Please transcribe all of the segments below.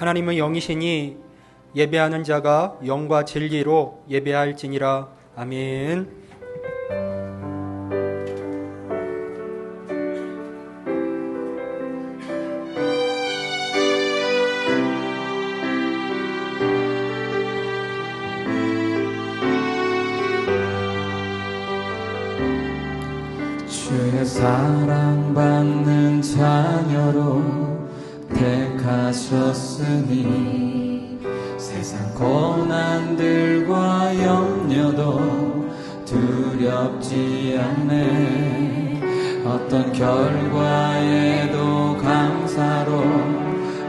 하나님은 영이시니 예배하는 자가 영과 진리로 예배할지니라. 아멘. 주의 사랑받는 자녀로 택하셨으니 세상 고난들과 염려도 두렵지 않네. 어떤 결과에도 감사로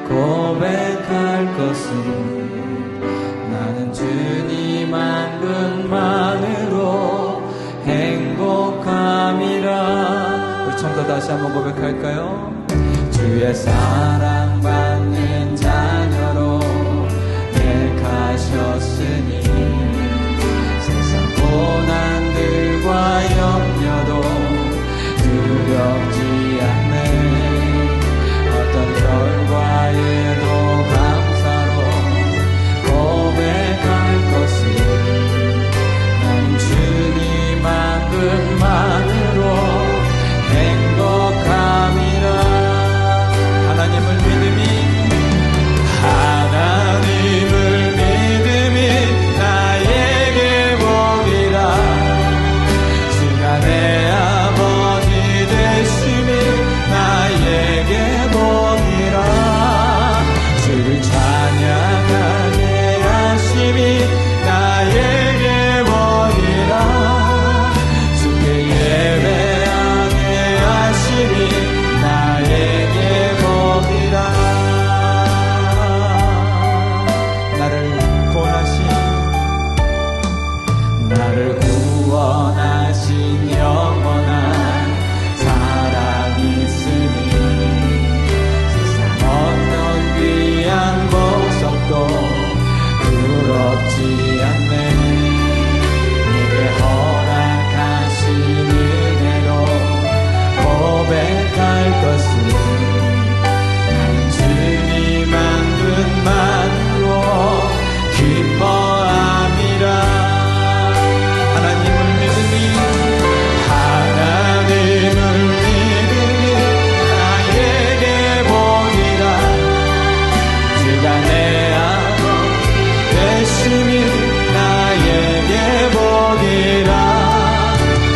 고백할 것은 나는 주님 한 분만으로 행복함이라. 우리 처음부터 다시 한번 고백할까요? 주의 사랑받는 자녀로 택하셨으니 세상 고난들과 염려도 두렵지 않네. 어떤 결과에도 감사로 고백할 것은 나는 주님 한 분만으로 행복함이라. 하나님을 믿음이 나에게 복이라. 주가 내 아버지 되심이 나에게 복이라. 주를 찬양하게 하심이 나에게 복이라. 주께 예배하게 하심이 나에게 복이라. 나를 구원하신 영원한 사랑이 있으니 세상 어떤 귀한 보석도 부럽지 않네. 내게 허락하신 은혜로 고백할 것은 나는 주님 한 분만으로 기뻐함이라. 하나님을 믿음이 나에게 복이라. 주가 내 아버지 되심이 나에게 복이라.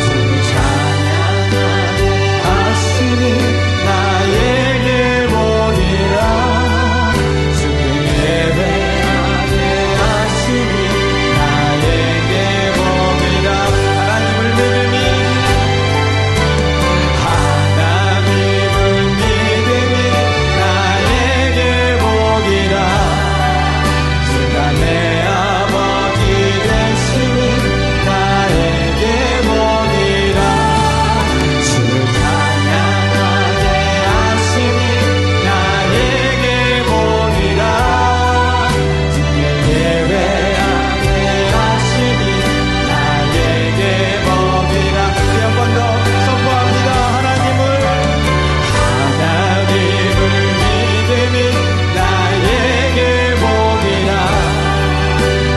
주를 찬양하게 하심이 나에게 복이라. 주께 예배하게 하심이 나에게 복이라. 하나님을 믿음이 나에게 복이라. 주가 내 아버지 되심이 나에게 복이라. 주를 찬양하게 하심이 나에게 복이라. 주께 예배하게 하심이 나에게 복이라. 한 번 더 선포합니다. 하나님을 믿음이 나에게 복이라.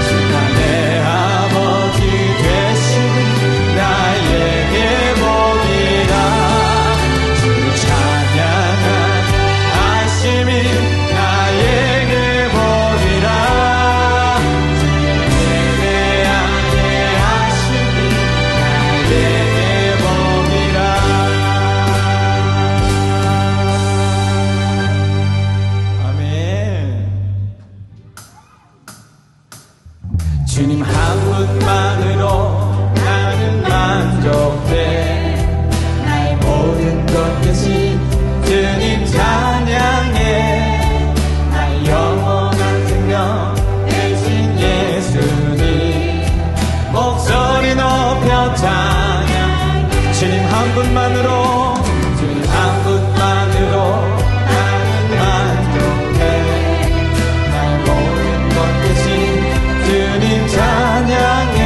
주가 내 아버지 되심이 나에게 복이라. 주를 찬양하게 하심이 나에게 복이라. 주께 예배하게 하심이 나에게 복이라. 아멘. 주님 한 분만으로 나는 만족돼. 나의 모든 것 대신 주님 찬양해. 나의 영원한 생명 대신 예수님 목소리 높여 찬양. 주님 한 분만으로 나는 만족해. 나의 모든 것 대신 주님 찬양해.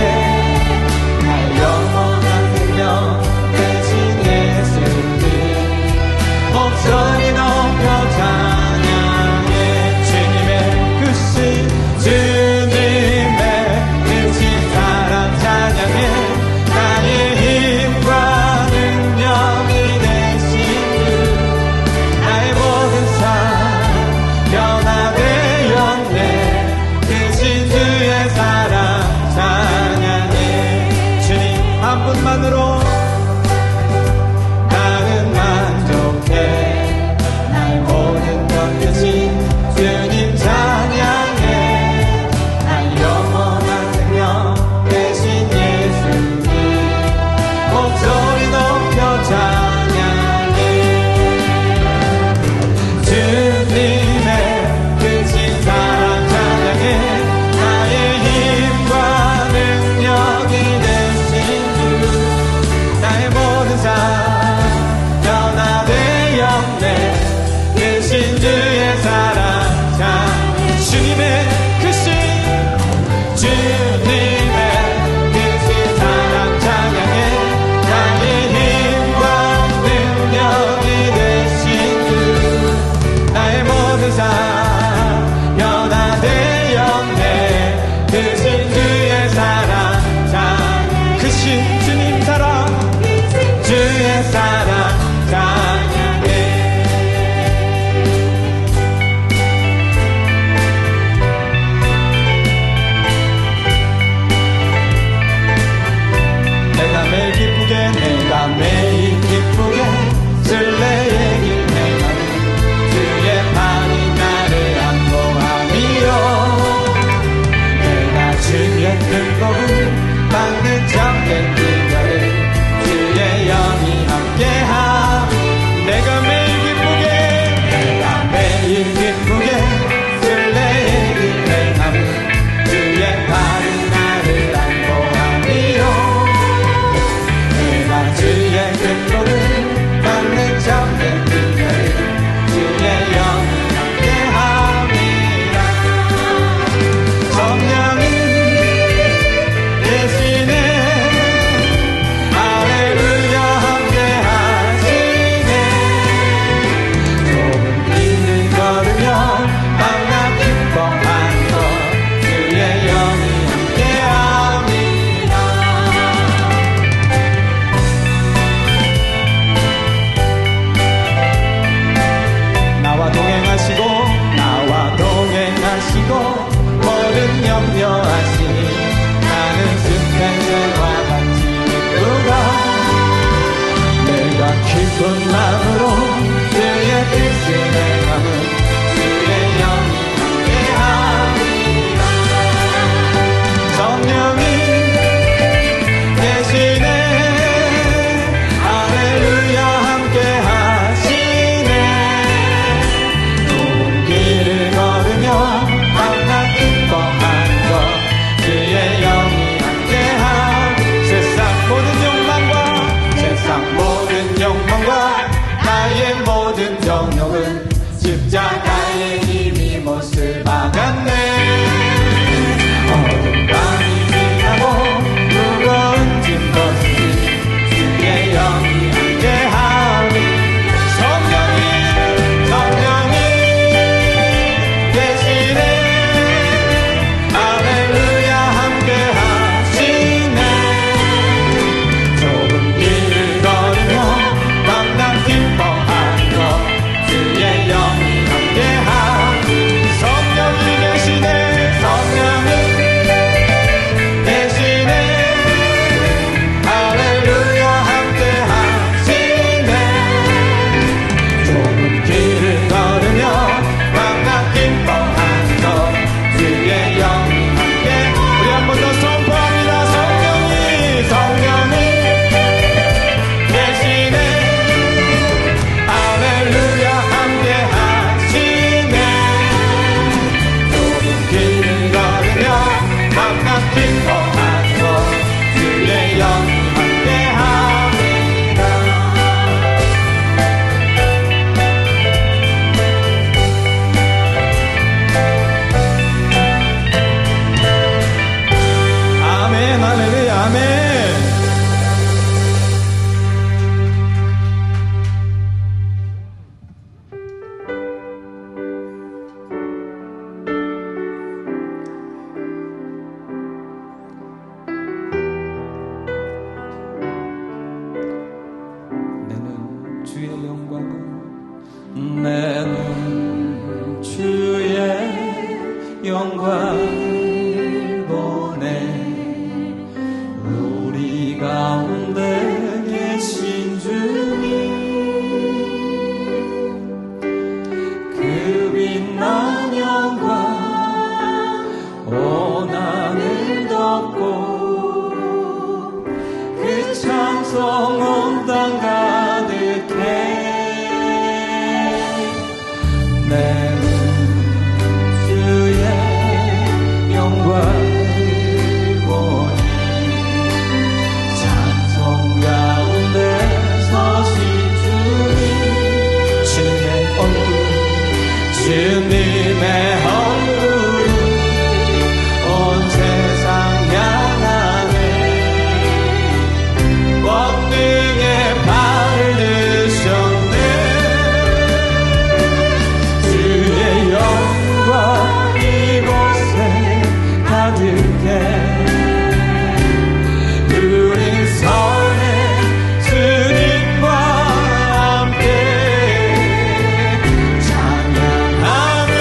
십자가의 힘이 못을 박았네. 어둠 밤이 지나고 무거운 짐 벗으니 주의 영이 함께하니 성령이 계시네. 할렐루야 함께하시네. 좁은 길을 걸으며 밤낮 기뻐하며 주의 영이 함께하니 성령이 계시네. 성령이 계시네. 할렐루야 함께하시네. 좁은 길을 걸으며 밤낮 기뻐하며 주의 영이 함께. 우리 한 번 더 선포합니다. 성령이 계시네. 할렐루야 함께하시네. 좁은 길을 걸으며 밤낮 기뻐하며 주의 영이 함께합니다. 아멘. 할렐루야. 아멘. 내는 주의 영광을 내는 주의 영광을 보내. 우리 가운데 계신 주님 그 빛난 영광 온 하늘 덮고 그 찬송 온 땅 가득해. 내는 주의 영광을 보니 찬송 가운데 서신 주님 주님의 얼굴 온 세상 향하네. 권능의 발을 드셨네. 주의 영광 이곳에 가득해. 우리 선의 주님과 함께 찬양하며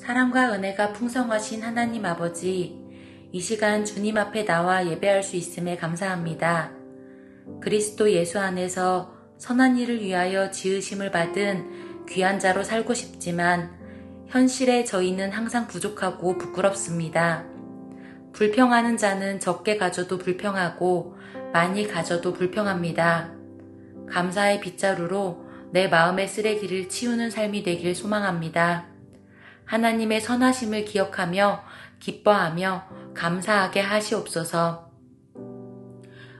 사랑과 은혜가 풍성하신 하나님 아버지, 이 시간 주님 앞에 나와 예배할 수 있음에 감사합니다. 그리스도 예수 안에서 선한 일을 위하여 지으심을 받은 귀한 자로 살고 싶지만 현실에 저희는 항상 부족하고 부끄럽습니다. 불평하는 자는 적게 가져도 불평하고 많이 가져도 불평합니다. 감사의 빗자루로 내 마음의 쓰레기를 치우는 삶이 되길 소망합니다. 하나님의 선하심을 기억하며 기뻐하며 감사하게 하시옵소서.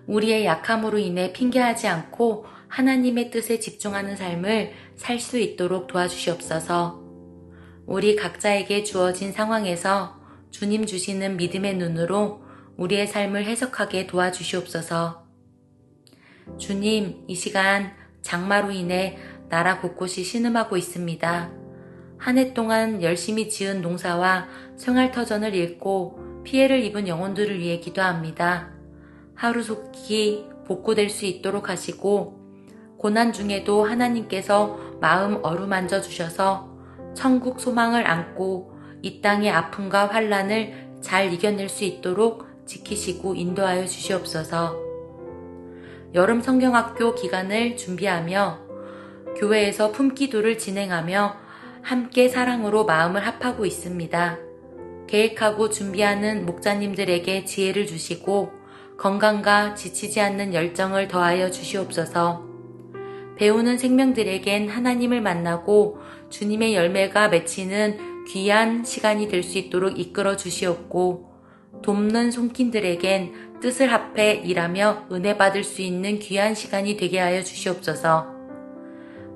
우리의 약함으로 인해 핑계하지 않고 하나님의 뜻에 집중하는 삶을 살 수 있도록 도와주시옵소서. 우리 각자에게 주어진 상황에서 주님 주시는 믿음의 눈으로 우리의 삶을 해석하게 도와주시옵소서. 주님, 이 시간 장마로 인해 나라 곳곳이 신음하고 있습니다. 한 해 동안 열심히 지은 농사와 생활터전을 잃고 피해를 입은 영혼들을 위해 기도합니다. 하루속히 복구될 수 있도록 하시고 고난 중에도 하나님께서 마음 어루만져 주셔서 천국 소망을 안고 이 땅의 아픔과 환난을 잘 이겨낼 수 있도록 지키시고 인도하여 주시옵소서. 여름 성경학교 기간을 준비하며 교회에서 품기도를 진행하며 함께 사랑으로 마음을 합하고 있습니다. 계획하고 준비하는 목자님들에게 지혜를 주시고 건강과 지치지 않는 열정을 더하여 주시옵소서. 배우는 생명들에겐 하나님을 만나고 주님의 열매가 맺히는 귀한 시간이 될 수 있도록 이끌어 주시옵고 돕는 손길들에겐 뜻을 합해 일하며 은혜 받을 수 있는 귀한 시간이 되게 하여 주시옵소서.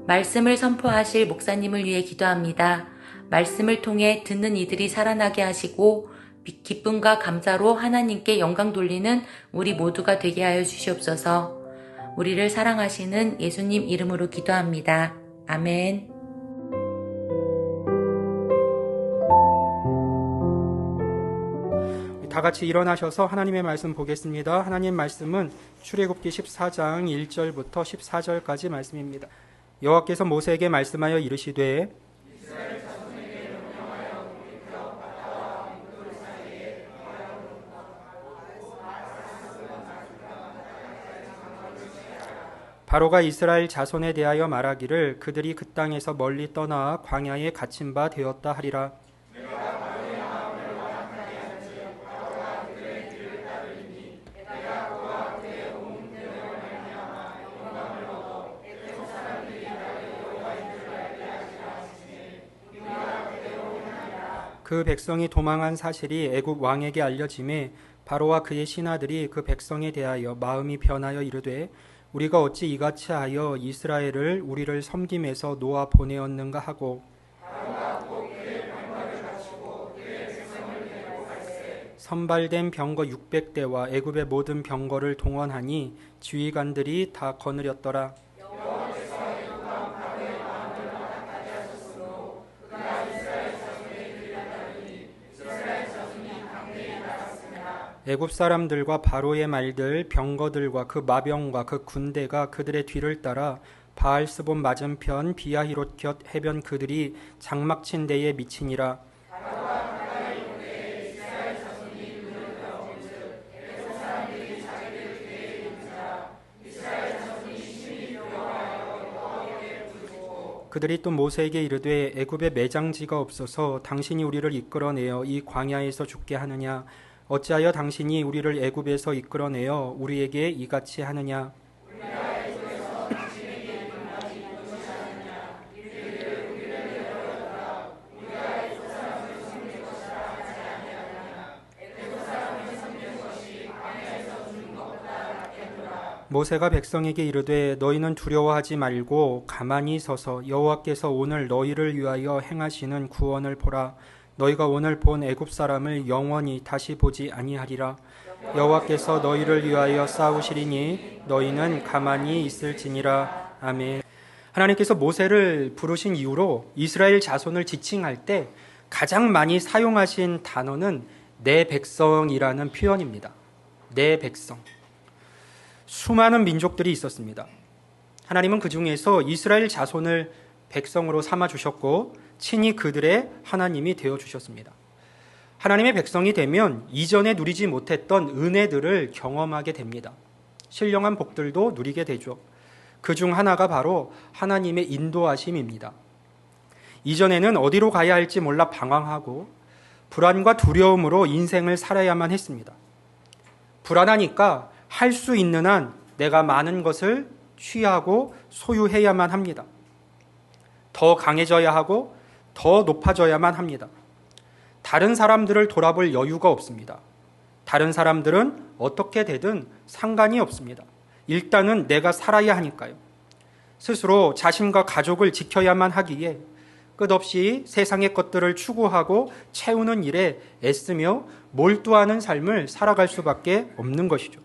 말씀을 선포하실 목사님을 위해 기도합니다. 말씀을 통해 듣는 이들이 살아나게 하시고 기쁨과 감사로 하나님께 영광 돌리는 우리 모두가 되게 하여 주시옵소서. 우리를 사랑하시는 예수님 이름으로 기도합니다. 아멘. 다 같이 일어나셔서 하나님의 말씀 보겠습니다. 하나님 말씀은 출애굽기 14장 1절부터 14절까지 말씀입니다. 여호와께서 모세에게 말씀하여 이르시되 바로가 이스라엘 자손에 대하여 말하기를 그들이 그 땅에서 멀리 떠나 광야에 갇힌 바 되었다 하리라. 그 백성이 도망한 사실이 애굽 왕에게 알려짐에 바로와 그의 신하들이 그 백성에 대하여 마음이 변하여 이르되 우리가 어찌 이같이 하여 이스라엘을 우리를 섬김에서 놓아 보내었는가 하고 선발된 병거 600대와 애굽의 모든 병거를 동원하니 지휘관들이 다 거느렸더라. 애굽 사람들과 바로의 말들, 병거들과 그 마병과 그 군대가 그들의 뒤를 따라 바알스본 맞은편 비아히롯 곁 해변 그들이 장막 친 데에 미치니라. 그들이 또 모세에게 이르되 애굽에 매장지가 없어서 당신이 우리를 이끌어내어 이 광야에서 죽게 하느냐? 어찌하여 당신이 우리를 애굽에서 이끌어내어 우리에게 이같이 하느냐? 모세가 백성에게 이르되 너희는 두려워하지 말고 가만히 서서 여호와께서 오늘 너희를 위하여 행하시는 구원을 보라. 너희가 오늘 본 애굽 사람을 영원히 다시 보지 아니하리라. 여호와께서 너희를 위하여 싸우시리니 너희는 가만히 있을지니라. 아멘. 하나님께서 모세를 부르신 이후로 이스라엘 자손을 지칭할 때 가장 많이 사용하신 단어는 내 백성이라는 표현입니다. 내 백성. 수많은 민족들이 있었습니다. 하나님은 그 중에서 이스라엘 자손을 백성으로 삼아 주셨고 친히 그들의 하나님이 되어주셨습니다. 하나님의 백성이 되면 이전에 누리지 못했던 은혜들을 경험하게 됩니다. 신령한 복들도 누리게 되죠. 그중 하나가 바로 하나님의 인도하심입니다. 이전에는 어디로 가야 할지 몰라 방황하고 불안과 두려움으로 인생을 살아야만 했습니다. 불안하니까 할 수 있는 한 내가 많은 것을 취하고 소유해야만 합니다. 더 강해져야 하고 더 높아져야만 합니다. 다른 사람들을 돌아볼 여유가 없습니다. 다른 사람들은 어떻게 되든 상관이 없습니다. 일단은 내가 살아야 하니까요. 스스로 자신과 가족을 지켜야만 하기에 끝없이 세상의 것들을 추구하고 채우는 일에 애쓰며 몰두하는 삶을 살아갈 수밖에 없는 것이죠.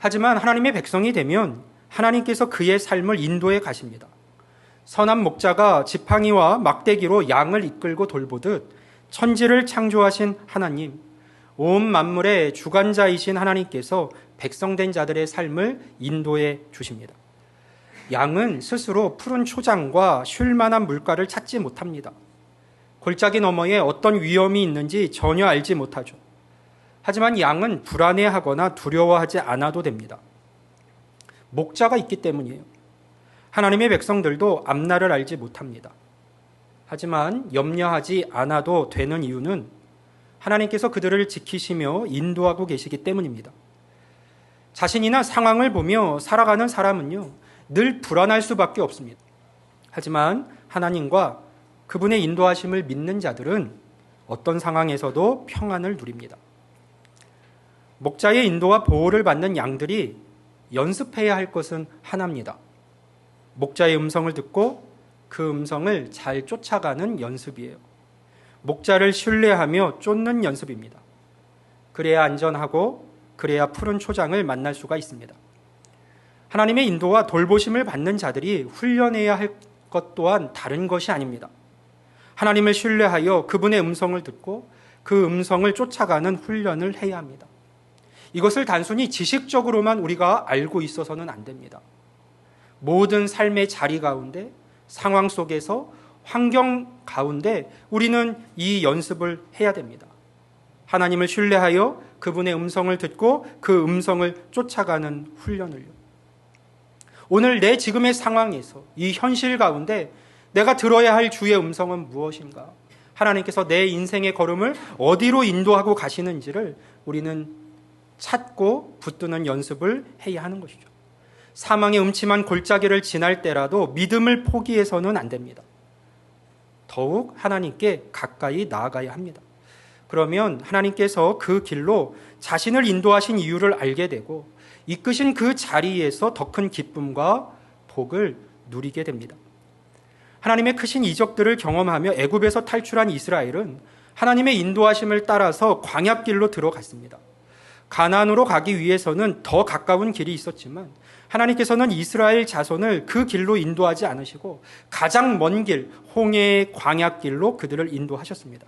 하지만 하나님의 백성이 되면 하나님께서 그의 삶을 인도해 가십니다. 선한 목자가 지팡이와 막대기로 양을 이끌고 돌보듯 천지를 창조하신 하나님, 온 만물의 주관자이신 하나님께서 백성된 자들의 삶을 인도해 주십니다. 양은 스스로 푸른 초장과 쉴 만한 물가를 찾지 못합니다. 골짜기 너머에 어떤 위험이 있는지 전혀 알지 못하죠. 하지만 양은 불안해하거나 두려워하지 않아도 됩니다. 목자가 있기 때문이에요. 하나님의 백성들도 앞날을 알지 못합니다. 하지만 염려하지 않아도 되는 이유는 하나님께서 그들을 지키시며 인도하고 계시기 때문입니다. 자신이나 상황을 보며 살아가는 사람은요, 늘 불안할 수밖에 없습니다. 하지만 하나님과 그분의 인도하심을 믿는 자들은 어떤 상황에서도 평안을 누립니다. 목자의 인도와 보호를 받는 양들이 연습해야 할 것은 하나입니다. 목자의 음성을 듣고 그 음성을 잘 쫓아가는 연습이에요. 목자를 신뢰하며 쫓는 연습입니다. 그래야 안전하고 그래야 푸른 초장을 만날 수가 있습니다. 하나님의 인도와 돌보심을 받는 자들이 훈련해야 할 것 또한 다른 것이 아닙니다. 하나님을 신뢰하여 그분의 음성을 듣고 그 음성을 쫓아가는 훈련을 해야 합니다. 이것을 단순히 지식적으로만 우리가 알고 있어서는 안 됩니다. 모든 삶의 자리 가운데, 상황 속에서, 환경 가운데 우리는 이 연습을 해야 됩니다. 하나님을 신뢰하여 그분의 음성을 듣고 그 음성을 쫓아가는 훈련을요. 오늘 내 지금의 상황에서, 이 현실 가운데 내가 들어야 할 주의 음성은 무엇인가? 하나님께서 내 인생의 걸음을 어디로 인도하고 가시는지를 우리는 찾고 붙드는 연습을 해야 하는 것이죠. 사망의 음침한 골짜기를 지날 때라도 믿음을 포기해서는 안 됩니다. 더욱 하나님께 가까이 나아가야 합니다. 그러면 하나님께서 그 길로 자신을 인도하신 이유를 알게 되고 이끄신 그 자리에서 더 큰 기쁨과 복을 누리게 됩니다. 하나님의 크신 이적들을 경험하며 애굽에서 탈출한 이스라엘은 하나님의 인도하심을 따라서 광야길로 들어갔습니다. 가나안으로 가기 위해서는 더 가까운 길이 있었지만 하나님께서는 이스라엘 자손을 그 길로 인도하지 않으시고 가장 먼 길, 홍해의 광야길로 그들을 인도하셨습니다.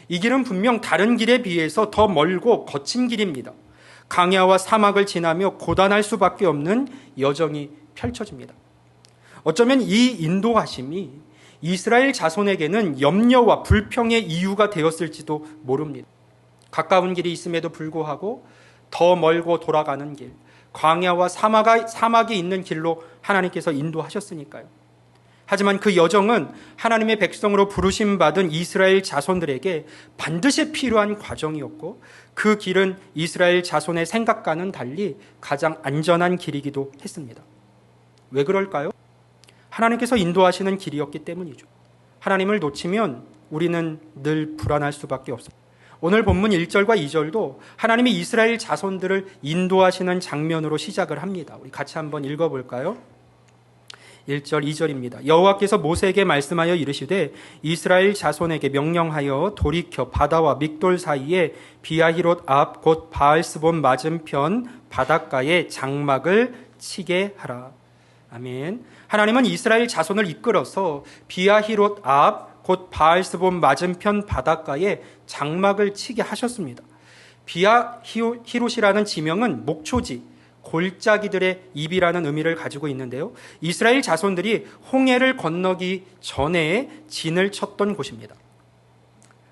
이 길은 분명 다른 길에 비해서 더 멀고 거친 길입니다. 강야와 사막을 지나며 고단할 수밖에 없는 여정이 펼쳐집니다. 어쩌면 이 인도하심이 이스라엘 자손에게는 염려와 불평의 이유가 되었을지도 모릅니다. 가까운 길이 있음에도 불구하고 더 멀고 돌아가는 길, 광야와 사막이 있는 길로 하나님께서 인도하셨으니까요. 하지만 그 여정은 하나님의 백성으로 부르심 받은 이스라엘 자손들에게 반드시 필요한 과정이었고 그 길은 이스라엘 자손의 생각과는 달리 가장 안전한 길이기도 했습니다. 왜 그럴까요? 하나님께서 인도하시는 길이었기 때문이죠. 하나님을 놓치면 우리는 늘 불안할 수밖에 없습니다. 오늘 본문 1절과 2절도 하나님이 이스라엘 자손들을 인도하시는 장면으로 시작을 합니다. 우리 같이 한번 읽어볼까요? 1절, 2절입니다. 여호와께서 모세에게 말씀하여 이르시되 이스라엘 자손에게 명령하여 돌이켜 바다와 믹돌 사이에 비아히롯 앞 곧 바알스본 맞은편 바닷가에 장막을 치게 하라. 아멘. 하나님은 이스라엘 자손을 이끌어서 비아히롯 앞 곧 바알스본 맞은편 바닷가에 장막을 치게 하셨습니다. 비아히롯이라는 지명은 목초지, 골짜기들의 입이라는 의미를 가지고 있는데요. 이스라엘 자손들이 홍해를 건너기 전에 진을 쳤던 곳입니다.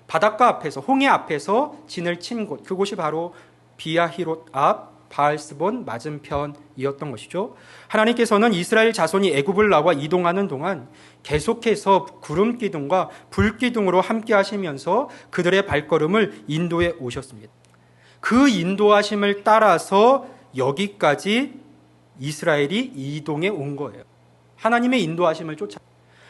바닷가 앞에서, 홍해 앞에서 진을 친 곳, 그곳이 바로 비야히롯 앞 바알스본 맞은편이었던 것이죠. 하나님께서는 이스라엘 자손이 애굽을 나와 이동하는 동안 계속해서 구름 기둥과 불 기둥으로 함께 하시면서 그들의 발걸음을 인도해 오셨습니다. 그 인도하심을 따라서 여기까지 이스라엘이 이동해 온 거예요. 하나님의 인도하심을 쫓아,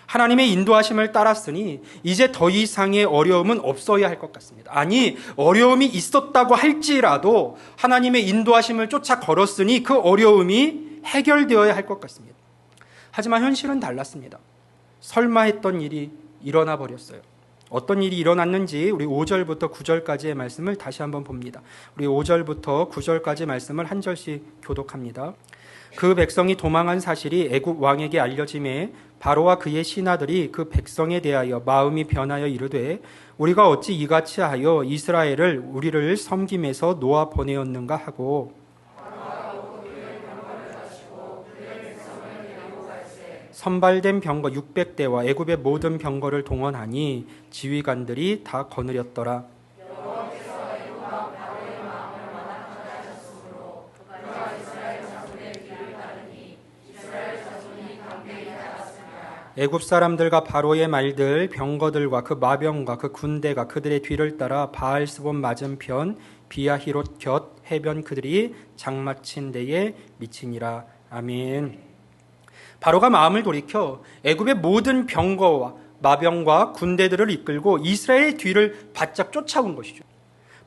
하나님의 인도하심을 따랐으니 이제 더 이상의 어려움은 없어야 할 것 같습니다. 아니, 어려움이 있었다고 할지라도 하나님의 인도하심을 쫓아 걸었으니 그 어려움이 해결되어야 할 것 같습니다. 하지만 현실은 달랐습니다. 설마 했던 일이 일어나 버렸어요. 어떤 일이 일어났는지 우리 5절부터 9절까지의 말씀을 다시 한번 봅니다. 우리 5절부터 9절까지 말씀을 한 절씩 교독합니다. 그 백성이 도망한 사실이 애굽 왕에게 알려짐에 바로와 그의 신하들이 그 백성에 대하여 마음이 변하여 이르되 우리가 어찌 이같이 하여 이스라엘을 우리를 섬김에서 놓아 보내었는가 하고 선발된 병거 600대와 애굽의 모든 병거를 동원하니 지휘관들이 다 거느렸더라. 애굽 사람들과 바로의 말들, 병거들과 그 마병과 그 군대가 그들의 뒤를 따라 바알스본 맞은편 비야히롯 곁 해변 그들이 장마친 데에 미치니라. 아멘. 바로가 마음을 돌이켜 애굽의 모든 병거와 마병과 군대들을 이끌고 이스라엘의 뒤를 바짝 쫓아온 것이죠.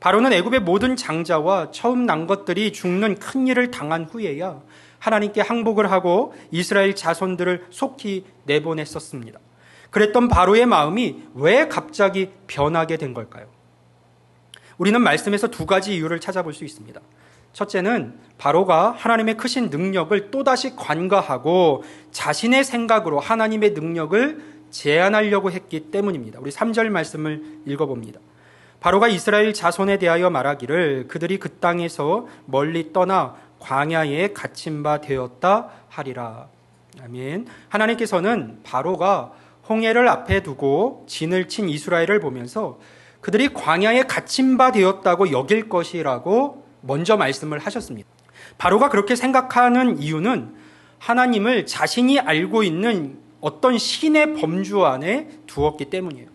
바로는 애굽의 모든 장자와 처음 난 것들이 죽는 큰 일을 당한 후에야 하나님께 항복을 하고 이스라엘 자손들을 속히 내보냈었습니다. 그랬던 바로의 마음이 왜 갑자기 변하게 된 걸까요? 우리는 말씀에서 두 가지 이유를 찾아볼 수 있습니다. 첫째는 바로가 하나님의 크신 능력을 또다시 관가하고 자신의 생각으로 하나님의 능력을 제한하려고 했기 때문입니다. 우리 3절 말씀을 읽어봅니다. 바로가 이스라엘 자손에 대하여 말하기를 그들이 그 땅에서 멀리 떠나 광야에 갇힌 바 되었다 하리라. 아멘. 하나님께서는 바로가 홍해를 앞에 두고 진을 친 이스라엘을 보면서 그들이 광야에 갇힌 바 되었다고 여길 것이라고 먼저 말씀을 하셨습니다. 바로가 그렇게 생각하는 이유는 하나님을 자신이 알고 있는 어떤 신의 범주 안에 두었기 때문이에요.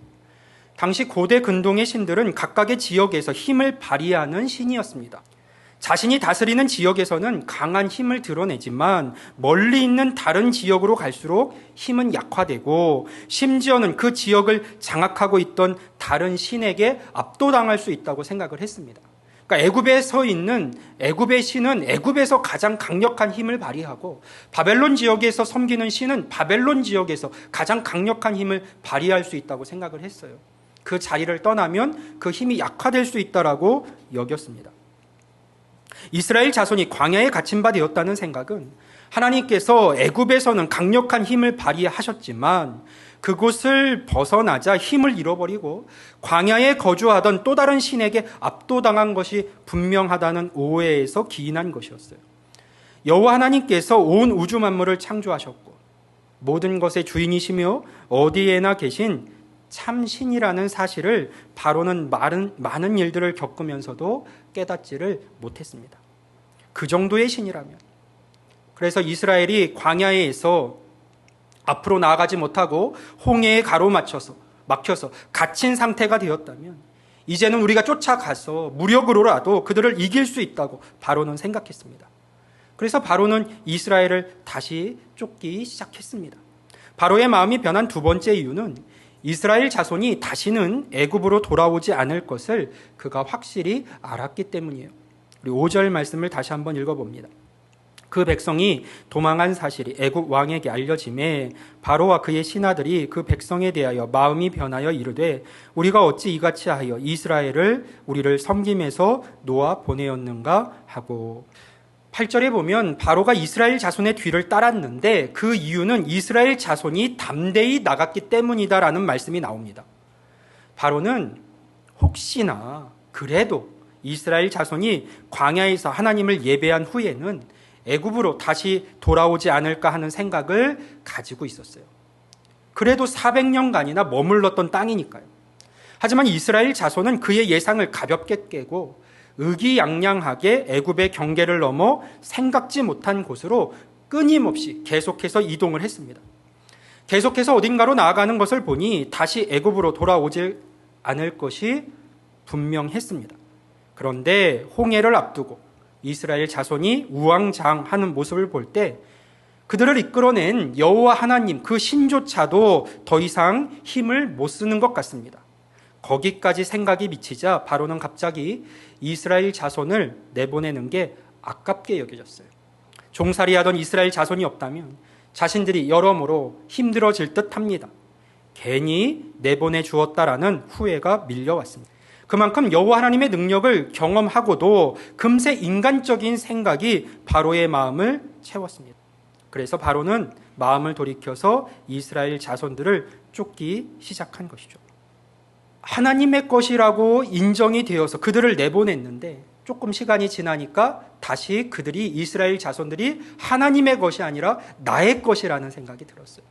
당시 고대 근동의 신들은 각각의 지역에서 힘을 발휘하는 신이었습니다. 자신이 다스리는 지역에서는 강한 힘을 드러내지만 멀리 있는 다른 지역으로 갈수록 힘은 약화되고 심지어는 그 지역을 장악하고 있던 다른 신에게 압도당할 수 있다고 생각을 했습니다. 그러니까 애굽에 서 있는 애굽의 신은 애굽에서 가장 강력한 힘을 발휘하고 바벨론 지역에서 섬기는 신은 바벨론 지역에서 가장 강력한 힘을 발휘할 수 있다고 생각을 했어요. 그 자리를 떠나면 그 힘이 약화될 수 있다라고 여겼습니다. 이스라엘 자손이 광야에 갇힌 바 되었다는 생각은 하나님께서 애굽에서는 강력한 힘을 발휘하셨지만 그곳을 벗어나자 힘을 잃어버리고 광야에 거주하던 또 다른 신에게 압도당한 것이 분명하다는 오해에서 기인한 것이었어요. 여호와 하나님께서 온 우주 만물을 창조하셨고 모든 것의 주인이시며 어디에나 계신 참 신이라는 사실을 바로는 많은 일들을 겪으면서도 깨닫지를 못했습니다. 그 정도의 신이라면. 그래서 이스라엘이 광야에서 앞으로 나아가지 못하고 홍해에 가로막혀서 갇힌 상태가 되었다면 이제는 우리가 쫓아가서 무력으로라도 그들을 이길 수 있다고 바로는 생각했습니다. 그래서 바로는 이스라엘을 다시 쫓기 시작했습니다. 바로의 마음이 변한 두 번째 이유는 이스라엘 자손이 다시는 애굽으로 돌아오지 않을 것을 그가 확실히 알았기 때문이에요. 우리 5절 말씀을 다시 한번 읽어봅니다. 그 백성이 도망한 사실이 애굽 왕에게 알려짐에 바로와 그의 신하들이 그 백성에 대하여 마음이 변하여 이르되 우리가 어찌 이같이 하여 이스라엘을 우리를 섬김에서 놓아 보내었는가 하고 8절에 보면 바로가 이스라엘 자손의 뒤를 따랐는데 그 이유는 이스라엘 자손이 담대히 나갔기 때문이다라는 말씀이 나옵니다. 바로는 혹시나 그래도 이스라엘 자손이 광야에서 하나님을 예배한 후에는 애굽으로 다시 돌아오지 않을까 하는 생각을 가지고 있었어요. 그래도 400년간이나 머물렀던 땅이니까요. 하지만 이스라엘 자손은 그의 예상을 가볍게 깨고 의기양양하게 애굽의 경계를 넘어 생각지 못한 곳으로 끊임없이 계속해서 이동을 했습니다. 계속해서 어딘가로 나아가는 것을 보니 다시 애굽으로 돌아오지 않을 것이 분명했습니다. 그런데 홍해를 앞두고 이스라엘 자손이 우왕좌왕하는 모습을 볼 때 그들을 이끌어낸 여호와 하나님 그 신조차도 더 이상 힘을 못 쓰는 것 같습니다. 거기까지 생각이 미치자 바로는 갑자기 이스라엘 자손을 내보내는 게 아깝게 여겨졌어요. 종살이하던 이스라엘 자손이 없다면 자신들이 여러모로 힘들어질 듯합니다. 괜히 내보내 주었다라는 후회가 밀려왔습니다. 그만큼 여호와 하나님의 능력을 경험하고도 금세 인간적인 생각이 바로의 마음을 채웠습니다. 그래서 바로는 마음을 돌이켜서 이스라엘 자손들을 쫓기 시작한 것이죠. 하나님의 것이라고 인정이 되어서 그들을 내보냈는데 조금 시간이 지나니까 다시 그들이 이스라엘 자손들이 하나님의 것이 아니라 나의 것이라는 생각이 들었어요.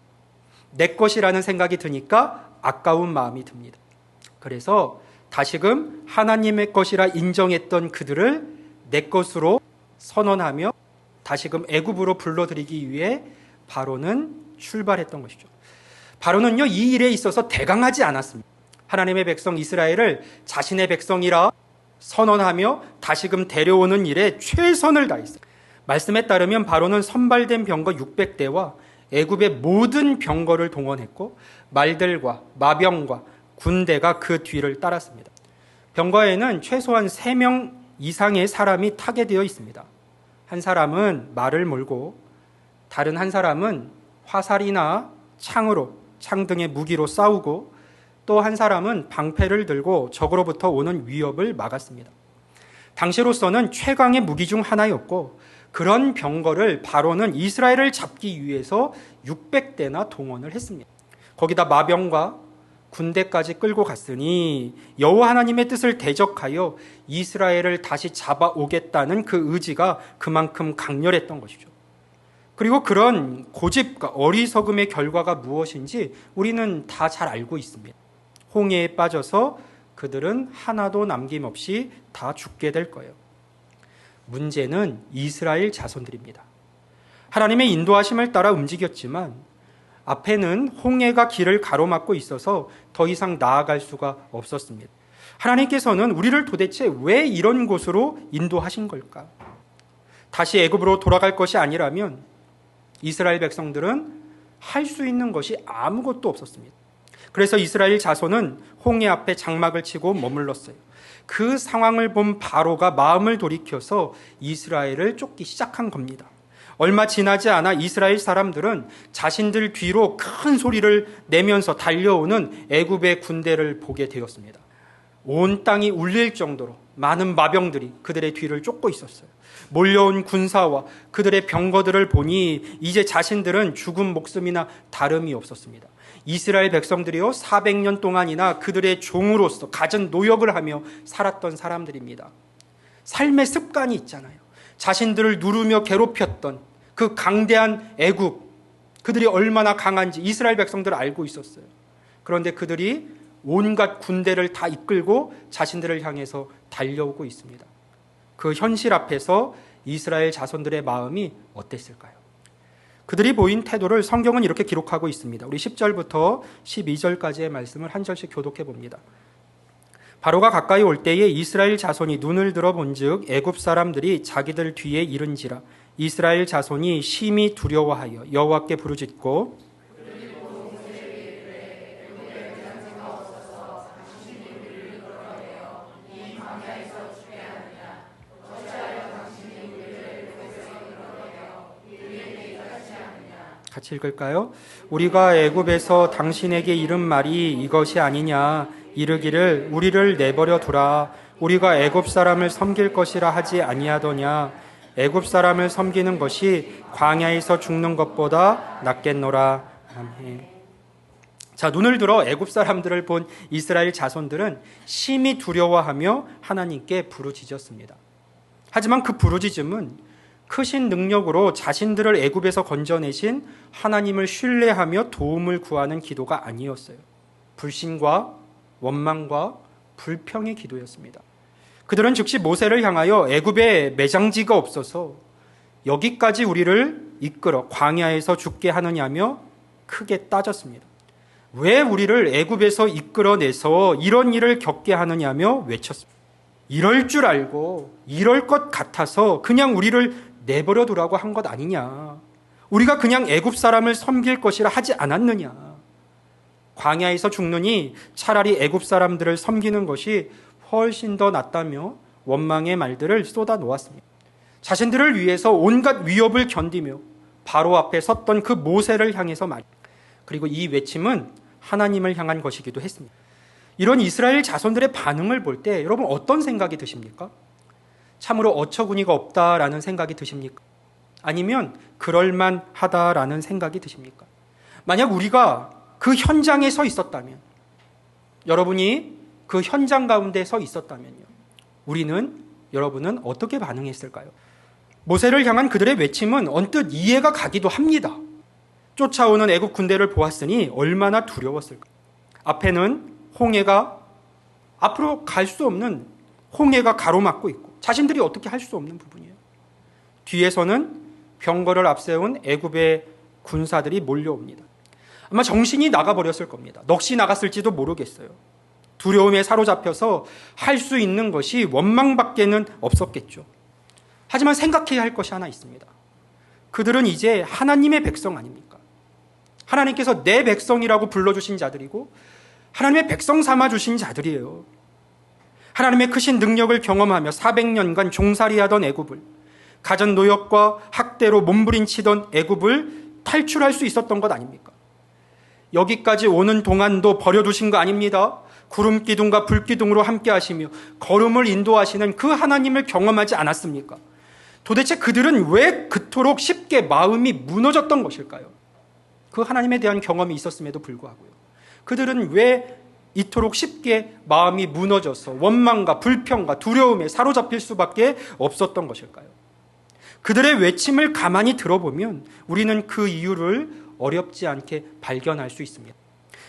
내 것이라는 생각이 드니까 아까운 마음이 듭니다. 그래서 다시금 하나님의 것이라 인정했던 그들을 내 것으로 선언하며 다시금 애굽으로 불러들이기 위해 바로는 출발했던 것이죠. 바로는요, 이 일에 있어서 대강하지 않았습니다. 하나님의 백성 이스라엘을 자신의 백성이라 선언하며 다시금 데려오는 일에 최선을 다했어요. 말씀에 따르면 바로는 선발된 병거 600대와 애굽의 모든 병거를 동원했고 말들과 마병과 군대가 그 뒤를 따랐습니다. 병거에는 최소한 3명 이상의 사람이 타게 되어 있습니다. 한 사람은 말을 몰고 다른 한 사람은 화살이나 창 등의 무기로 싸우고 또 한 사람은 방패를 들고 적으로부터 오는 위협을 막았습니다. 당시로서는 최강의 무기 중 하나였고 그런 병거를 바로는 이스라엘을 잡기 위해서 600대나 동원을 했습니다. 거기다 마병과 군대까지 끌고 갔으니 여호와 하나님의 뜻을 대적하여 이스라엘을 다시 잡아오겠다는 그 의지가 그만큼 강렬했던 것이죠. 그리고 그런 고집과 어리석음의 결과가 무엇인지 우리는 다 잘 알고 있습니다. 홍해에 빠져서 그들은 하나도 남김없이 다 죽게 될 거예요. 문제는 이스라엘 자손들입니다. 하나님의 인도하심을 따라 움직였지만 앞에는 홍해가 길을 가로막고 있어서 더 이상 나아갈 수가 없었습니다. 하나님께서는 우리를 도대체 왜 이런 곳으로 인도하신 걸까? 다시 애굽으로 돌아갈 것이 아니라면 이스라엘 백성들은 할 수 있는 것이 아무것도 없었습니다. 그래서 이스라엘 자손은 홍해 앞에 장막을 치고 머물렀어요. 그 상황을 본 바로가 마음을 돌이켜서 이스라엘을 쫓기 시작한 겁니다. 얼마 지나지 않아 이스라엘 사람들은 자신들 뒤로 큰 소리를 내면서 달려오는 애굽의 군대를 보게 되었습니다. 온 땅이 울릴 정도로 많은 마병들이 그들의 뒤를 쫓고 있었어요. 몰려온 군사와 그들의 병거들을 보니 이제 자신들은 죽은 목숨이나 다름이 없었습니다. 이스라엘 백성들이요 400년 동안이나 그들의 종으로서 갖은 노역을 하며 살았던 사람들입니다. 삶의 습관이 있잖아요. 자신들을 누르며 괴롭혔던 그 강대한 애굽, 그들이 얼마나 강한지 이스라엘 백성들은 알고 있었어요. 그런데 그들이 온갖 군대를 다 이끌고 자신들을 향해서 달려오고 있습니다. 그 현실 앞에서 이스라엘 자손들의 마음이 어땠을까요? 그들이 보인 태도를 성경은 이렇게 기록하고 있습니다. 우리 10절부터 12절까지의 말씀을 한 절씩 교독해 봅니다. 바로가 가까이 올 때에 이스라엘 자손이 눈을 들어 본즉 애굽 사람들이 자기들 뒤에 이른지라 이스라엘 자손이 심히 두려워하여 여호와께 부르짖고 같이 읽을까요? 우리가 애굽에서 당신에게 이른 말이 이것이 아니냐 이르기를 우리를 내버려 두라 우리가 애굽 사람을 섬길 것이라 하지 아니하더냐 애굽 사람을 섬기는 것이 광야에서 죽는 것보다 낫겠노라. 아멘. 자, 눈을 들어 애굽 사람들을 본 이스라엘 자손들은 심히 두려워하며 하나님께 부르짖었습니다. 하지만 그 부르짖음은 크신 능력으로 자신들을 애굽에서 건져내신 하나님을 신뢰하며 도움을 구하는 기도가 아니었어요. 불신과 원망과 불평의 기도였습니다. 그들은 즉시 모세를 향하여 애굽에 매장지가 없어서 여기까지 우리를 이끌어 광야에서 죽게 하느냐며 크게 따졌습니다. 왜 우리를 애굽에서 이끌어내서 이런 일을 겪게 하느냐며 외쳤습니다. 이럴 줄 알고 이럴 것 같아서 그냥 우리를 내버려 두라고 한 것 아니냐. 우리가 그냥 애굽 사람을 섬길 것이라 하지 않았느냐. 광야에서 죽느니 차라리 애굽 사람들을 섬기는 것이 훨씬 더 낫다며 원망의 말들을 쏟아 놓았습니다. 자신들을 위해서 온갖 위협을 견디며 바로 앞에 섰던 그 모세를 향해서 말. 그리고 이 외침은 하나님을 향한 것이기도 했습니다. 이런 이스라엘 자손들의 반응을 볼 때 여러분 어떤 생각이 드십니까? 참으로 어처구니가 없다라는 생각이 드십니까? 아니면 그럴만하다라는 생각이 드십니까? 만약 우리가 그 현장에 서 있었다면, 여러분이 그 현장 가운데 서 있었다면요, 여러분은 어떻게 반응했을까요? 모세를 향한 그들의 외침은 언뜻 이해가 가기도 합니다. 쫓아오는 애굽 군대를 보았으니 얼마나 두려웠을까. 앞에는 홍해가, 앞으로 갈 수 없는 홍해가 가로막고 있고 자신들이 어떻게 할 수 없는 부분이에요. 뒤에서는 병거를 앞세운 애굽의 군사들이 몰려옵니다. 아마 정신이 나가버렸을 겁니다. 넋이 나갔을지도 모르겠어요. 두려움에 사로잡혀서 할 수 있는 것이 원망밖에는 없었겠죠. 하지만 생각해야 할 것이 하나 있습니다. 그들은 이제 하나님의 백성 아닙니까? 하나님께서 내 백성이라고 불러주신 자들이고 하나님의 백성 삼아주신 자들이에요. 하나님의 크신 능력을 경험하며 400년간 종살이하던 애굽을, 가전노역과 학대로 몸부림치던 애굽을 탈출할 수 있었던 것 아닙니까? 여기까지 오는 동안도 버려두신 거 아닙니다. 구름기둥과 불기둥으로 함께 하시며 걸음을 인도하시는 그 하나님을 경험하지 않았습니까? 도대체 그들은 왜 그토록 쉽게 마음이 무너졌던 것일까요? 그 하나님에 대한 경험이 있었음에도 불구하고요. 그들은 왜 이토록 쉽게 마음이 무너져서 원망과 불평과 두려움에 사로잡힐 수밖에 없었던 것일까요? 그들의 외침을 가만히 들어보면 우리는 그 이유를 어렵지 않게 발견할 수 있습니다.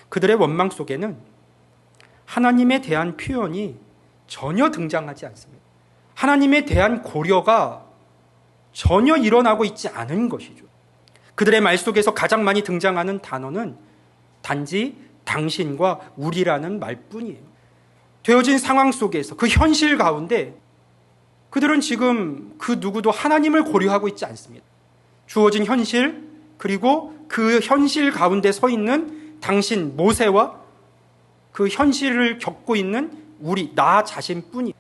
그들의 원망 속에는 하나님에 대한 표현이 전혀 등장하지 않습니다. 하나님에 대한 고려가 전혀 일어나고 있지 않은 것이죠. 그들의 말 속에서 가장 많이 등장하는 단어는 단지 당신과 우리라는 말뿐이에요. 되어진 상황 속에서 그 현실 가운데 그들은 지금 그 누구도 하나님을 고려하고 있지 않습니다. 주어진 현실, 그리고 그 현실 가운데 서 있는 당신 모세와 그 현실을 겪고 있는 나 자신뿐이,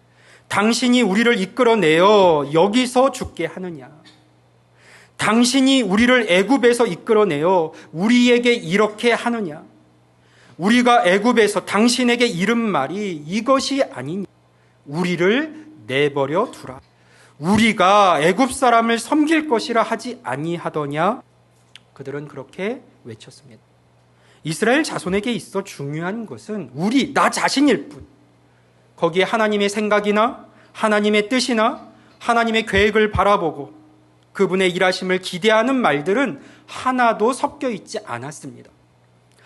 당신이 우리를 이끌어내어 여기서 죽게 하느냐, 당신이 우리를 애굽에서 이끌어내어 우리에게 이렇게 하느냐, 우리가 애굽에서 당신에게 이른 말이 이것이 아니냐, 우리를 내버려 두라, 우리가 애굽 사람을 섬길 것이라 하지 아니하더냐. 그들은 그렇게 외쳤습니다. 이스라엘 자손에게 있어 중요한 것은 나 자신일 뿐, 거기에 하나님의 생각이나 하나님의 뜻이나 하나님의 계획을 바라보고 그분의 일하심을 기대하는 말들은 하나도 섞여 있지 않았습니다.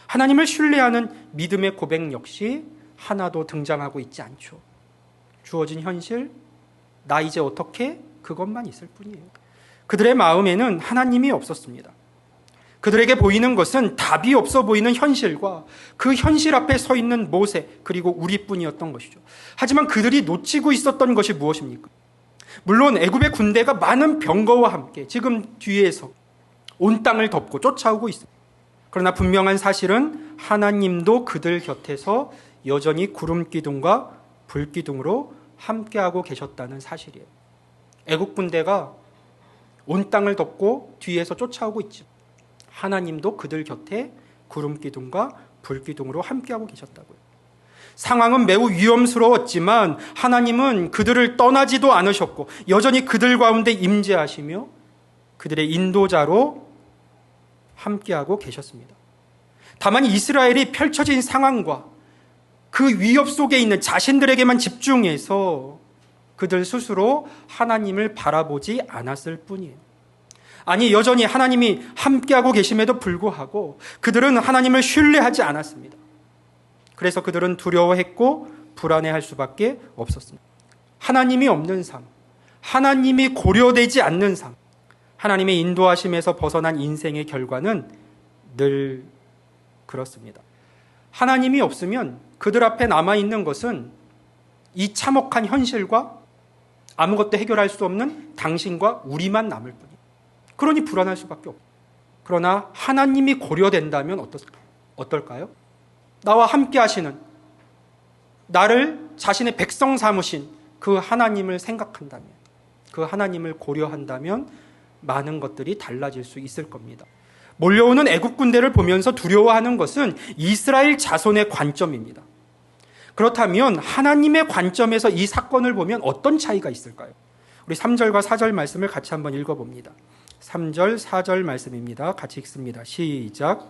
하나님을 신뢰하는 믿음의 고백 역시 하나도 등장하고 있지 않죠. 주어진 현실, 나 이제 어떻게, 그것만 있을 뿐이에요. 그들의 마음에는 하나님이 없었습니다. 그들에게 보이는 것은 답이 없어 보이는 현실과 그 현실 앞에 서 있는 모세, 그리고 우리뿐이었던 것이죠. 하지만 그들이 놓치고 있었던 것이 무엇입니까? 물론 애굽의 군대가 많은 병거와 함께 지금 뒤에서 온 땅을 덮고 쫓아오고 있습니다. 그러나 분명한 사실은 하나님도 그들 곁에서 여전히 구름기둥과 불기둥으로 함께하고 계셨다는 사실이에요. 애국 군대가 온 땅을 덮고 뒤에서 쫓아오고 있죠. 하나님도 그들 곁에 구름기둥과 불기둥으로 함께하고 계셨다고요. 상황은 매우 위험스러웠지만 하나님은 그들을 떠나지도 않으셨고 여전히 그들 가운데 임재하시며 그들의 인도자로 함께하고 계셨습니다. 다만 이스라엘이 펼쳐진 상황과 그 위협 속에 있는 자신들에게만 집중해서 그들 스스로 하나님을 바라보지 않았을 뿐이에요. 아니, 여전히 하나님이 함께하고 계심에도 불구하고 그들은 하나님을 신뢰하지 않았습니다. 그래서 그들은 두려워했고 불안해할 수밖에 없었습니다. 하나님이 없는 삶, 하나님이 고려되지 않는 삶, 하나님의 인도하심에서 벗어난 인생의 결과는 늘 그렇습니다. 하나님이 없으면 그들 앞에 남아있는 것은 이 참혹한 현실과 아무것도 해결할 수 없는 당신과 우리만 남을 뿐이에요. 그러니 불안할 수밖에 없어요. 그러나 하나님이 고려된다면 어떨까요? 나와 함께 하시는, 나를 자신의 백성 삼으신 그 하나님을 생각한다면, 그 하나님을 고려한다면 많은 것들이 달라질 수 있을 겁니다. 몰려오는 애국 군대를 보면서 두려워하는 것은 이스라엘 자손의 관점입니다. 그렇다면 하나님의 관점에서 이 사건을 보면 어떤 차이가 있을까요? 우리 3절과 4절 말씀을 같이 한번 읽어봅니다. 3절, 4절 말씀입니다. 같이 읽습니다. 시작.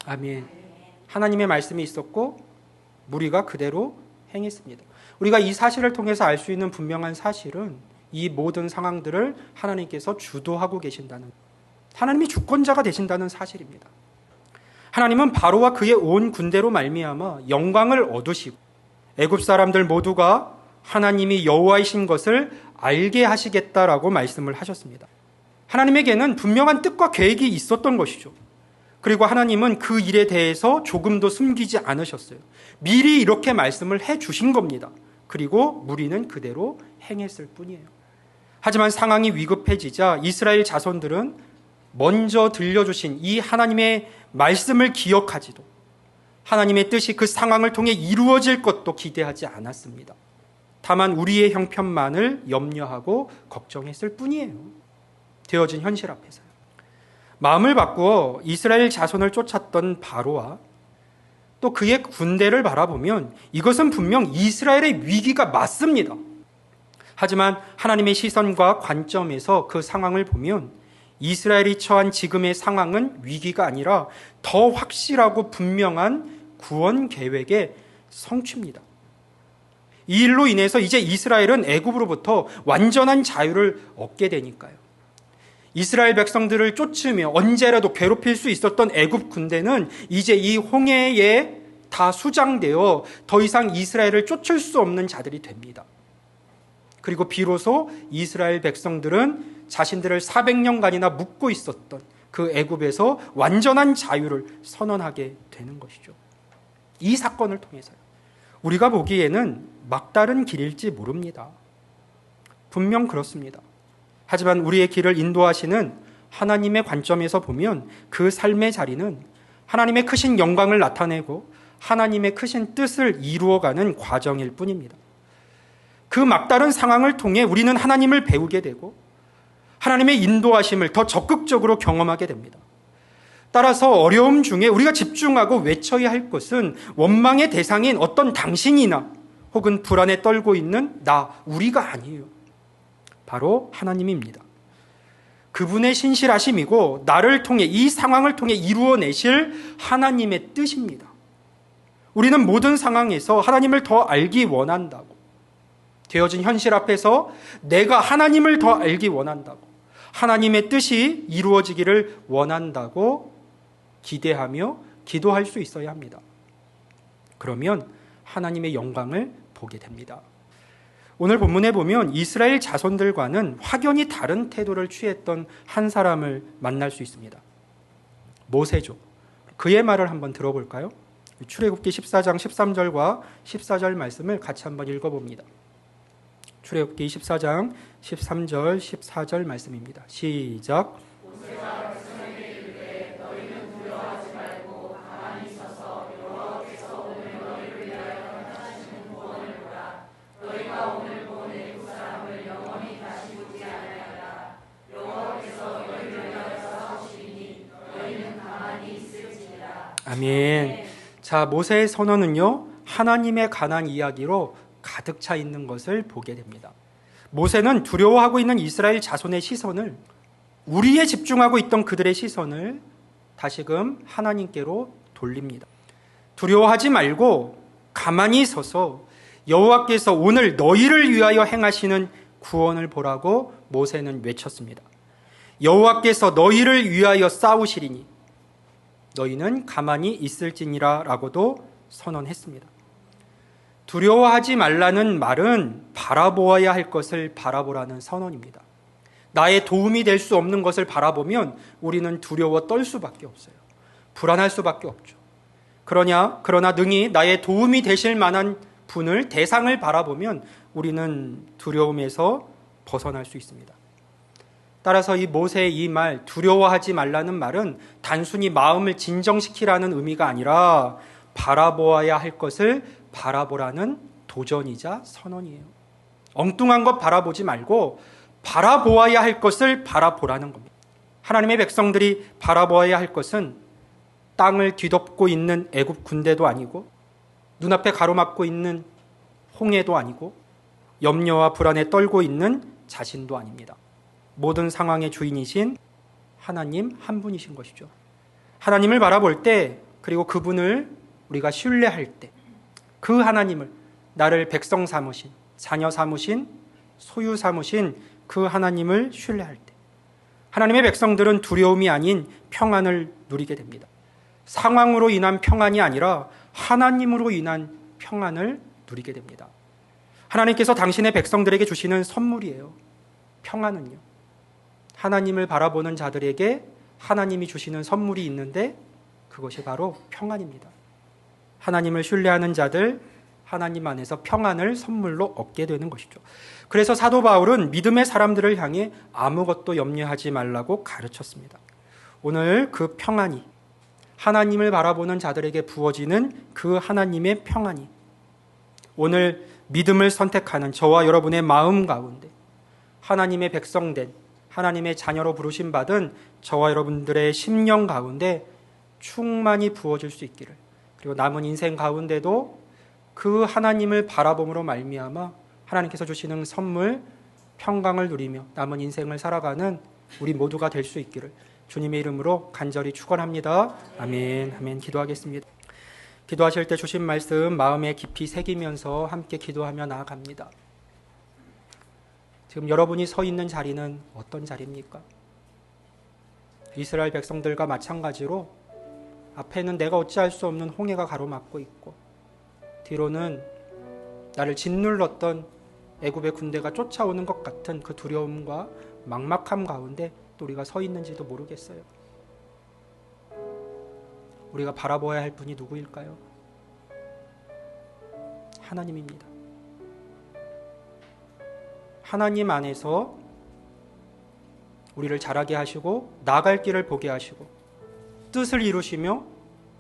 아멘. 하나님의 말씀이 있었고 무리가 그대로 행했습니다. 우리가 이 사실을 통해서 알 수 있는 분명한 사실은 이 모든 상황들을 하나님께서 주도하고 계신다는, 하나님이 주권자가 되신다는 사실입니다. 하나님은 바로와 그의 온 군대로 말미암아 영광을 얻으시고 애굽 사람들 모두가 하나님이 여호와이신 것을 알게 하시겠다라고 말씀을 하셨습니다. 하나님에게는 분명한 뜻과 계획이 있었던 것이죠. 그리고 하나님은 그 일에 대해서 조금도 숨기지 않으셨어요. 미리 이렇게 말씀을 해 주신 겁니다. 그리고 무리는 그대로 행했을 뿐이에요. 하지만 상황이 위급해지자 이스라엘 자손들은 먼저 들려주신 이 하나님의 말씀을 기억하지도, 하나님의 뜻이 그 상황을 통해 이루어질 것도 기대하지 않았습니다. 다만 우리의 형편만을 염려하고 걱정했을 뿐이에요. 되어진 현실 앞에서요. 마음을 바꾸어 이스라엘 자손을 쫓았던 바로와 또 그의 군대를 바라보면 이것은 분명 이스라엘의 위기가 맞습니다. 하지만 하나님의 시선과 관점에서 그 상황을 보면 이스라엘이 처한 지금의 상황은 위기가 아니라 더 확실하고 분명한 구원 계획의 성취입니다. 이 일로 인해서 이제 이스라엘은 애굽으로부터 완전한 자유를 얻게 되니까요. 이스라엘 백성들을 쫓으며 언제라도 괴롭힐 수 있었던 애굽 군대는 이제 이 홍해에 다 수장되어 더 이상 이스라엘을 쫓을 수 없는 자들이 됩니다. 그리고 비로소 이스라엘 백성들은 자신들을 400년간이나 묶고 있었던 그 애굽에서 완전한 자유를 선언하게 되는 것이죠. 이 사건을 통해서요. 우리가 보기에는 막다른 길일지 모릅니다. 분명 그렇습니다. 하지만 우리의 길을 인도하시는 하나님의 관점에서 보면 그 삶의 자리는 하나님의 크신 영광을 나타내고 하나님의 크신 뜻을 이루어가는 과정일 뿐입니다. 그 막다른 상황을 통해 우리는 하나님을 배우게 되고 하나님의 인도하심을 더 적극적으로 경험하게 됩니다. 따라서 어려움 중에 우리가 집중하고 외쳐야 할 것은 원망의 대상인 어떤 당신이나 혹은 불안에 떨고 있는 우리가 아니에요. 바로 하나님입니다. 그분의 신실하심이고 나를 통해, 이 상황을 통해 이루어내실 하나님의 뜻입니다. 우리는 모든 상황에서 하나님을 더 알기 원한다고, 되어진 현실 앞에서 내가 하나님을 더 알기 원한다고, 하나님의 뜻이 이루어지기를 원한다고 기대하며 기도할 수 있어야 합니다. 그러면 하나님의 영광을 보게 됩니다. 오늘 본문에 보면 이스라엘 자손들과는 확연히 다른 태도를 취했던 한 사람을 만날 수 있습니다. 모세죠. 그의 말을 한번 들어볼까요? 출애굽기 14장 13절과 14절 말씀을 같이 한번 읽어봅니다. 출애굽기 14장 13절 14절 말씀입니다. 시작. 아멘. 자, 모세의 선언은요, 하나님에 관한 이야기로 가득 차 있는 것을 보게 됩니다. 모세는 두려워하고 있는 이스라엘 자손의 시선을, 우리에 집중하고 있던 그들의 시선을 다시금 하나님께로 돌립니다. 두려워하지 말고 가만히 서서 여호와께서 오늘 너희를 위하여 행하시는 구원을 보라고 모세는 외쳤습니다. 여호와께서 너희를 위하여 싸우시리니 너희는 가만히 있을지니라 라고도 선언했습니다. 두려워하지 말라는 말은 바라보아야 할 것을 바라보라는 선언입니다. 나의 도움이 될 수 없는 것을 바라보면 우리는 두려워 떨 수밖에 없어요. 불안할 수밖에 없죠. 그러나 능히 나의 도움이 되실 만한 분을, 대상을 바라보면 우리는 두려움에서 벗어날 수 있습니다. 따라서 이 모세의 이 말, 두려워하지 말라는 말은 단순히 마음을 진정시키라는 의미가 아니라 바라보아야 할 것을 바라보라는 도전이자 선언이에요. 엉뚱한 것 바라보지 말고 바라보아야 할 것을 바라보라는 겁니다. 하나님의 백성들이 바라보아야 할 것은 땅을 뒤덮고 있는 애굽 군대도 아니고 눈앞에 가로막고 있는 홍해도 아니고 염려와 불안에 떨고 있는 자신도 아닙니다. 모든 상황의 주인이신 하나님 한 분이신 것이죠. 하나님을 바라볼 때, 그리고 그분을 우리가 신뢰할 때, 그 하나님을, 나를 백성 삼으신, 자녀 삼으신, 소유 삼으신 그 하나님을 신뢰할 때 하나님의 백성들은 두려움이 아닌 평안을 누리게 됩니다. 상황으로 인한 평안이 아니라 하나님으로 인한 평안을 누리게 됩니다. 하나님께서 당신의 백성들에게 주시는 선물이에요. 평안은요. 하나님을 바라보는 자들에게 하나님이 주시는 선물이 있는데 그것이 바로 평안입니다. 하나님을 신뢰하는 자들, 하나님 안에서 평안을 선물로 얻게 되는 것이죠. 그래서 사도 바울은 믿음의 사람들을 향해 아무것도 염려하지 말라고 가르쳤습니다. 오늘 그 평안이, 하나님을 바라보는 자들에게 부어지는 그 하나님의 평안이 오늘 믿음을 선택하는 저와 여러분의 마음 가운데 하나님의 백성된, 하나님의 자녀로 부르심 받은 저와 여러분들의 심령 가운데 충만히 부어질 수 있기를, 그리고 남은 인생 가운데도 그 하나님을 바라봄으로 말미암아 하나님께서 주시는 선물, 평강을 누리며 남은 인생을 살아가는 우리 모두가 될 수 있기를 주님의 이름으로 간절히 축원합니다. 아멘. 아멘. 기도하겠습니다. 기도하실 때 주신 말씀 마음에 깊이 새기면서 함께 기도하며 나아갑니다. 지금 여러분이 서 있는 자리는 어떤 자리입니까? 이스라엘 백성들과 마찬가지로 앞에는 내가 어찌할 수 없는 홍해가 가로막고 있고 뒤로는 나를 짓눌렀던 애굽의 군대가 쫓아오는 것 같은 그 두려움과 막막함 가운데 또 우리가 서 있는지도 모르겠어요. 우리가 바라보아야 할 분이 누구일까요? 하나님입니다. 하나님 안에서 우리를 자라게 하시고 나아갈 길을 보게 하시고 뜻을 이루시며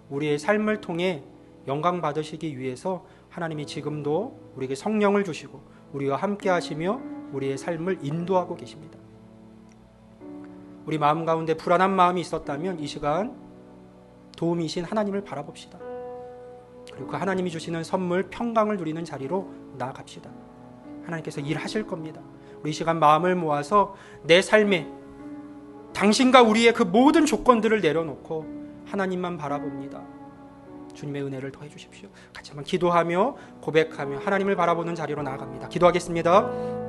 우리의 삶을 통해 영광 받으시기 위해서 하나님이 지금도 우리에게 성령을 주시고 우리와 함께 하시며 우리의 삶을 인도하고 계십니다. 우리 마음 가운데 불안한 마음이 있었다면 이 시간 도움이신 하나님을 바라봅시다. 그리고 그 하나님이 주시는 선물, 평강을 누리는 자리로 나아갑시다. 하나님께서 일하실 겁니다. 우리 이 시간 마음을 모아서 내 삶에 당신과 우리의 그 모든 조건들을 내려놓고 하나님만 바라봅니다. 주님의 은혜를 더해 주십시오. 같이 한번 기도하며 고백하며 하나님을 바라보는 자리로 나아갑니다. 기도하겠습니다.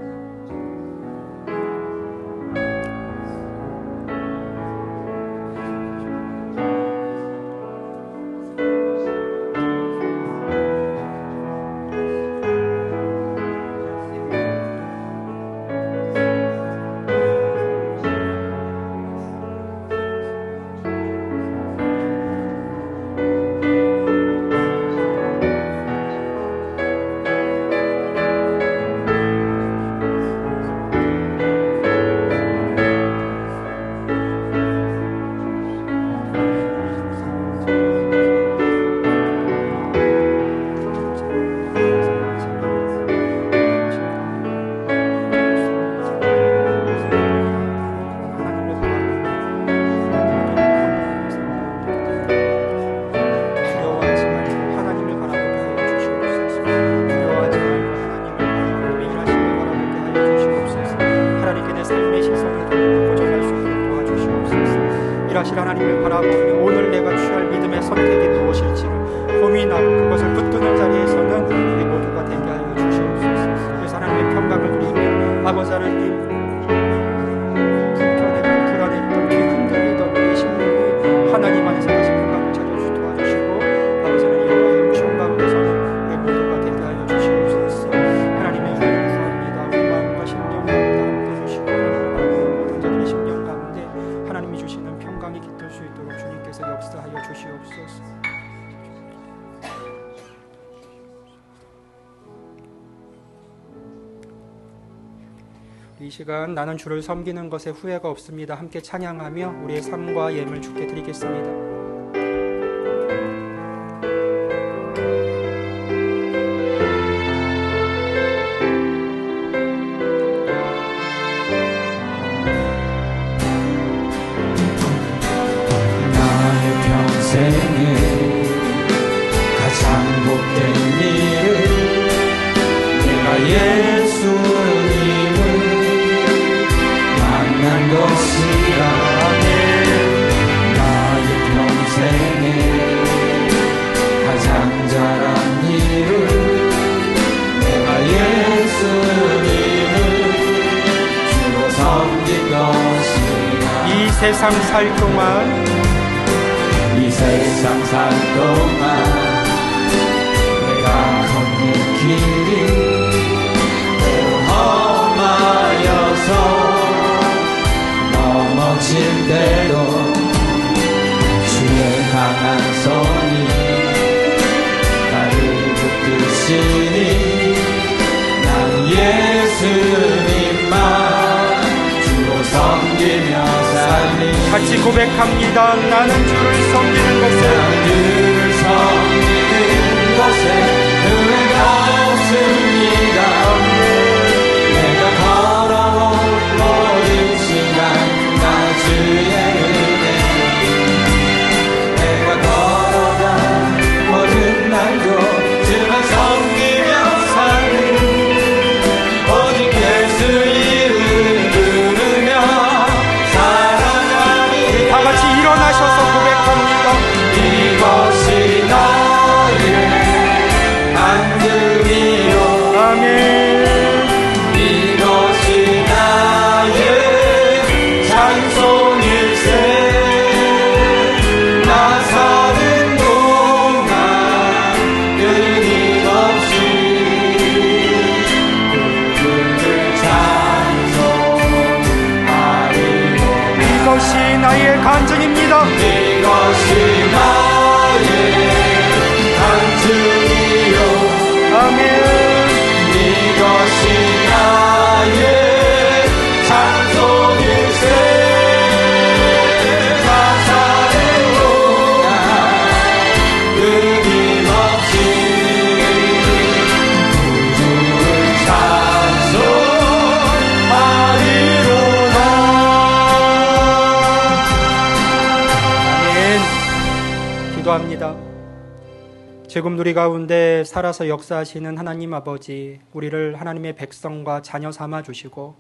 이 시간 나는 주를 섬기는 것에 후회가 없습니다. 함께 찬양하며 우리의 삶과 예물 주께 드리겠습니다. 인생의 가장 복된 일은 내가 예수님을 만난 것이라. 나의 평생에 가장 잘한 일은 내가 예수님을 주로 섬긴 것이라. 이 세상 살 동안 이 세상 살 동안 내가 걷는 길이 험하여서 넘어질 때도 주의 강한 손이 나를 붙드시니 난 예수님만 주로 섬기며 살리. 같이 고백합니다. 나는 주를 섬기는 것에 은혜가 없습니다. 내가 걸어온 모든 시간 나 주의 은혜, 내가 걸어간 모든 날도 주만 섬기며 사는 오직 예수 이름 부르며 살아가리. 다 같이 일어나셔서 고백합니다. 이것이 나의 안금이요. 아멘. 이것이 나의 찬송일세. 나 사는 동안 끊임없이 그를 찬송하리로다. 이것이 나의 간증입니다. 이것이 나의 간증이요. 아멘. 이것이 나의 찬송일세. 나 사는 동안 끊임없이 주를 찬송하리로다. 아멘. 기도합니다. 지금 우리 가운데 살아서 역사하시는 하나님 아버지, 우리를 하나님의 백성과 자녀 삼아 주시고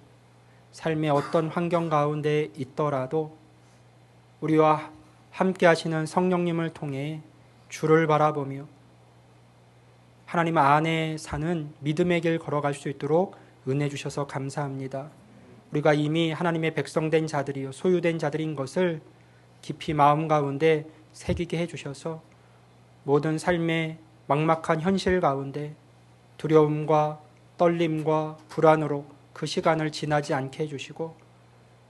삶의 어떤 환경 가운데 있더라도 우리와 함께 하시는 성령님을 통해 주를 바라보며 하나님 안에 사는 믿음의 길 걸어갈 수 있도록 은혜 주셔서 감사합니다. 우리가 이미 하나님의 백성된 자들이요 소유된 자들인 것을 깊이 마음 가운데 새기게 해주셔서 모든 삶의 막막한 현실 가운데 두려움과 떨림과 불안으로 그 시간을 지나지 않게 해주시고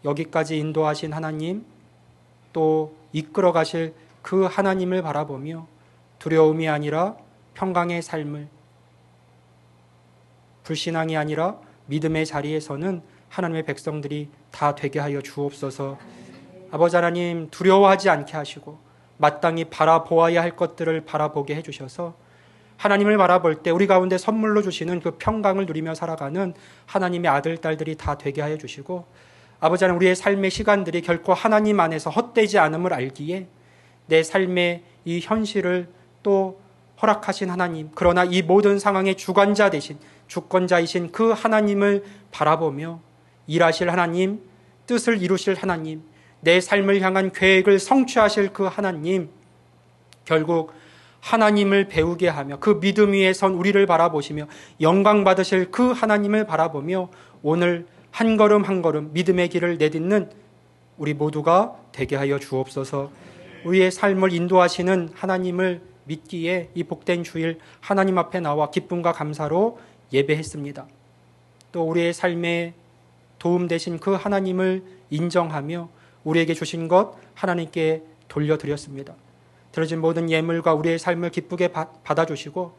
여기까지 인도하신 하나님, 또 이끌어 가실 그 하나님을 바라보며 두려움이 아니라 평강의 삶을, 불신앙이 아니라 믿음의 자리에서는 하나님의 백성들이 다 되게 하여 주옵소서. 아버지 하나님, 두려워하지 않게 하시고 마땅히 바라보아야 할 것들을 바라보게 해주셔서 하나님을 바라볼 때 우리 가운데 선물로 주시는 그 평강을 누리며 살아가는 하나님의 아들, 딸들이 다 되게 하여 주시고, 아버지 하나님, 우리의 삶의 시간들이 결코 하나님 안에서 헛되지 않음을 알기에 내 삶의 이 현실을 또 허락하신 하나님, 그러나 이 모든 상황의 주관자 되신, 주권자이신 그 하나님을 바라보며 일하실 하나님, 뜻을 이루실 하나님, 내 삶을 향한 계획을 성취하실 그 하나님, 결국 하나님을 배우게 하며 그 믿음 위에 선 우리를 바라보시며 영광 받으실 그 하나님을 바라보며 오늘 한 걸음 한 걸음 믿음의 길을 내딛는 우리 모두가 되게 하여 주옵소서. 우리의 삶을 인도하시는 하나님을 믿기에 이 복된 주일 하나님 앞에 나와 기쁨과 감사로 예배했습니다. 또 우리의 삶에 도움 되신 그 하나님을 인정하며 우리에게 주신 것 하나님께 돌려드렸습니다. 드려진 모든 예물과 우리의 삶을 기쁘게 받아주시고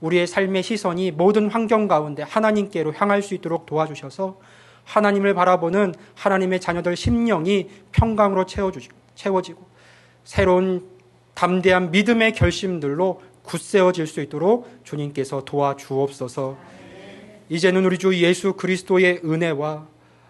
우리의 삶의 시선이 모든 환경 가운데 하나님께로 향할 수 있도록 도와주셔서 하나님을 바라보는 하나님의 자녀들 심령이 평강으로 채워지고 새로운 담대한 믿음의 결심들로 굳세어질 수 있도록 주님께서 도와주옵소서. 이제는 우리 주 예수 그리스도의 은혜와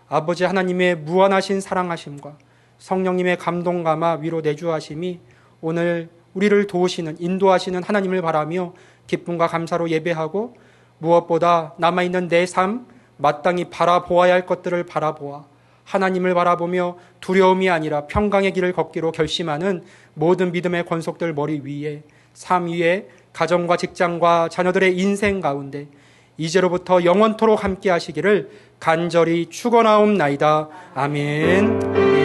아버지 하나님의 무한하신 사랑하심과 성령님의 감동감화 위로 내주하심이 오늘 우리를 도우시는 인도하시는 하나님을 바라며 기쁨과 감사로 예배하고 무엇보다 남아있는 내 삶 마땅히 바라보아야 할 것들을 바라보아 하나님을 바라보며 두려움이 아니라 평강의 길을 걷기로 결심하는 모든 믿음의 권속들 머리 위에 삶 위에 가정과 직장과 자녀들의 인생 가운데 이제로부터 영원토록 함께 하시기를 간절히 축원하옵나이다. 아멘.